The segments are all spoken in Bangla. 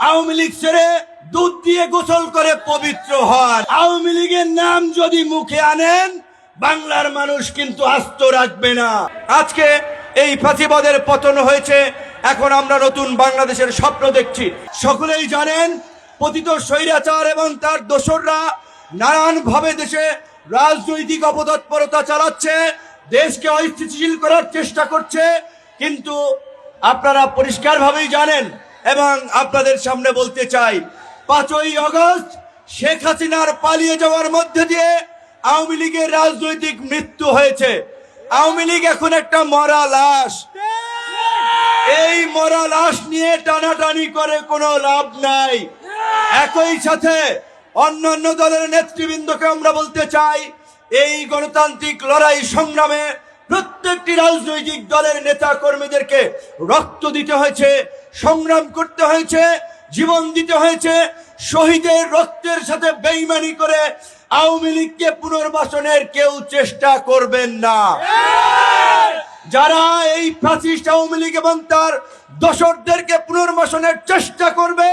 আওয়ামী লীগ ছেড়ে দুধ দিয়ে গোসল করে পবিত্র হন। আওয়ামী লীগের নাম যদি মুখে আনেন বাংলার মানুষ কিন্তু আস্ত রাখবে না। আজকে এই ফাঁসিবাদের পতন হয়েছে, এখন আমরা নতুন বাংলাদেশের স্বপ্ন দেখছি। সকলেই জানেন পতিত স্বৈরাচার এবং তার দোসররা নানানভাবে দেশে রাজনৈতিক অপতৎপরতা চালাচ্ছে, দেশকে অস্থিতিশীল করার চেষ্টা করছে। কিন্তু আপনারা পরিষ্কারভাবেই জানেন এবং আপনাদের সামনে বলতে চাই, 5ই আগস্ট শেখ হাসিনার পালিয়ে যাওয়ার মধ্যে দিয়ে আওয়ামী লীগের রাজনৈতিক মৃত্যু হয়েছে। আওয়ামী লীগ এখন একটা মরা লাশ। এই মরা লাশ নিয়ে টানাটানি করে কোনো লাভ নাই। একই সাথে অন্যান্য দলের নেতৃবৃন্দকে আমরা বলতে চাই, এই গণতান্ত্রিক লড়াই সংগ্রামে প্রত্যেকটি রাজনৈতিক দলের নেতা কর্মীদেরকে রক্ত দিতে হয়েছে, সংগ্রাম করতে হয়েছে, জীবন দিতে হয়েছে। শহীদের রক্তের সাথে বেইমানি করে আওয়ামী লীগকে পুনর্বাসনের কেউ চেষ্টা করবেন না। যারা এই ফ্যাসিস্ট আওয়ামী লীগ এবং তার দোসরদেরকে পুনর্বাসনের চেষ্টা করবে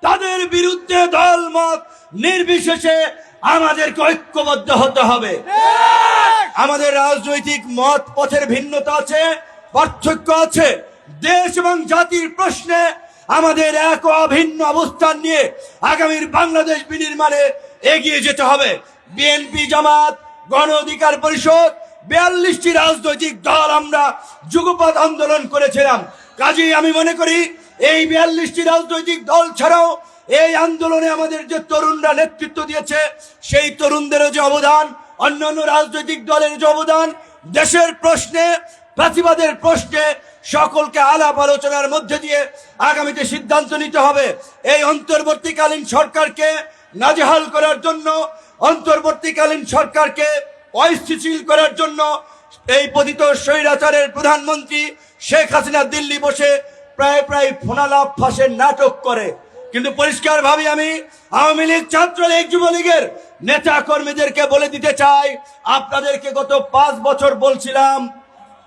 তাদের বিরুদ্ধে দলমত নির্বিশেষে আমাদেরকে ঐক্যবদ্ধ হতে হবে। আমাদের রাজনৈতিক মত পথের ভিন্নতা আছে, পার্থক্য আছে। দেশ এবং জাতির প্রশ্নে আমাদের এক অভিন্ন অবস্থান নিয়ে আগামীর বাংলাদেশ বিনির্মাণে এগিয়ে যেতে হবে। বিএনপি, জামাত, গণ অধিকার পরিষদ, 42টি রাজনৈতিক দল আমরা যুগপৎ আন্দোলন করেছিলাম। কাজেই আমি মনে করি এই 42টি রাজনৈতিক দল ছাড়াও এই আন্দোলনে আমাদের যে তরুণরা নেতৃত্ব দিয়েছে, সেই তরুণদেরও যে অবদান, অন্যান্য রাজনৈতিক দলের যে অবদান, দেশের প্রশ্নে, প্রতিবাদের প্রশ্নে সকলকে আলাপ আলোচনার মধ্যে দিয়ে আগামীতে সিদ্ধান্ত নিতে হবে। এই অন্তর্বর্তীকালীন সরকারকে নাজেহাল করার জন্য, অন্তর্বর্তীকালীন সরকারকে অস্থিতিশীল করার জন্য এই পতিত স্বৈরাচারের প্রধানমন্ত্রী শেখ হাসিনা দিল্লি বসে প্রায় ফোনালাপ ফাঁসের নাটক করে। কিন্তু পরিষ্কারভাবে আমি আওয়ামী লীগ, ছাত্রলীগ, যুবলীগের নেতা কর্মীদেরকে বলে দিতে চাই, আপনাদেরকে গত 5 বছর বলছিলাম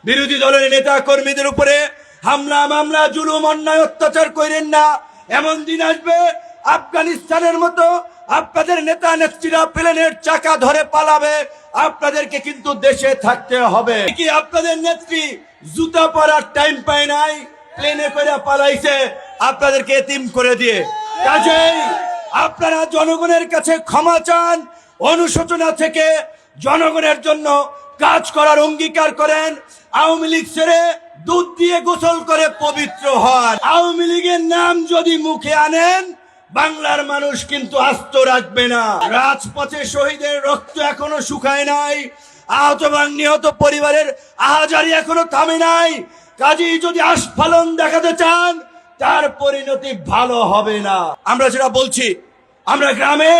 বিরোধী দলের নেতা কর্মীদের উপরে হামলা, মামলা, জুলুম, অন্যায়, অত্যাচার করেন না। এমন দিন আসবে আফগানিস্তানের মতো আপনাদের নেতা নেত্রীরা প্লেনের চাকা ধরে পালাবে, আপনাদেরকে কিন্তু দেশে থাকতে হবে। কি আপনাদের নেত্রী জুতা পরার টাইম পায় নাই, প্লেনে করে পালাইছে আপনাদেরকে এতিম করে দিয়ে। কাজেই আপনারা জনগণের কাছে ক্ষমা চান, অনুশোচনা থেকে জনগণের জন্য কাজ করার অঙ্গীকার করেন। আওয়ামী লীগ ছেড়ে দুধ দিয়ে গোসল করে পবিত্র হন। আওয়ামী লীগের নাম যদি মুখে আনেন বাংলার মানুষ কিন্তু আস্ত রাখবে না। রাজপথে শহীদের রক্ত এখনো শুকায় নাই, আহত এবং নিহত পরিবারের আহাজারি এখনো থামে নাই। কাজেই যদি আস্ফালন দেখাতে চান তার পরিণতি ভালো হবে না। আমরা যেটা বলছি, আমরা গ্রামে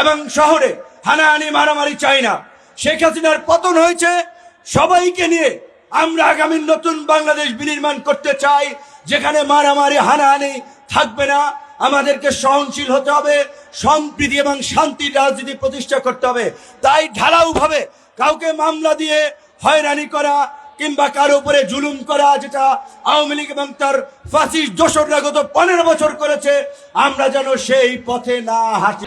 এবং শহরে হানাহানি, মারামারি চাই না। শেখ হাসিনার পতন হয়েছে, সবাইকে নিয়ে আমরা আগামী নতুন বাংলাদেশ বিনির্মাণ করতে চাই, যেখানে মারামারি, হানাহানি থাকবে না। আমাদেরকে সহনশীল হতে হবে, সম্প্রীতি এবং শান্তির রাজনীতি প্রতিষ্ঠা করতে হবে। তাই ঢালাওভাবে কাউকে মামলা দিয়ে হয়রানি করা কিংবা কারো উপরে জুলুম করা, যেটা আওয়ামী লীগ এবং তার ফ্যাসিস্ট দোসররা গত 15 বছর করেছে, আমরা যেন সেই পথে না হাঁটি।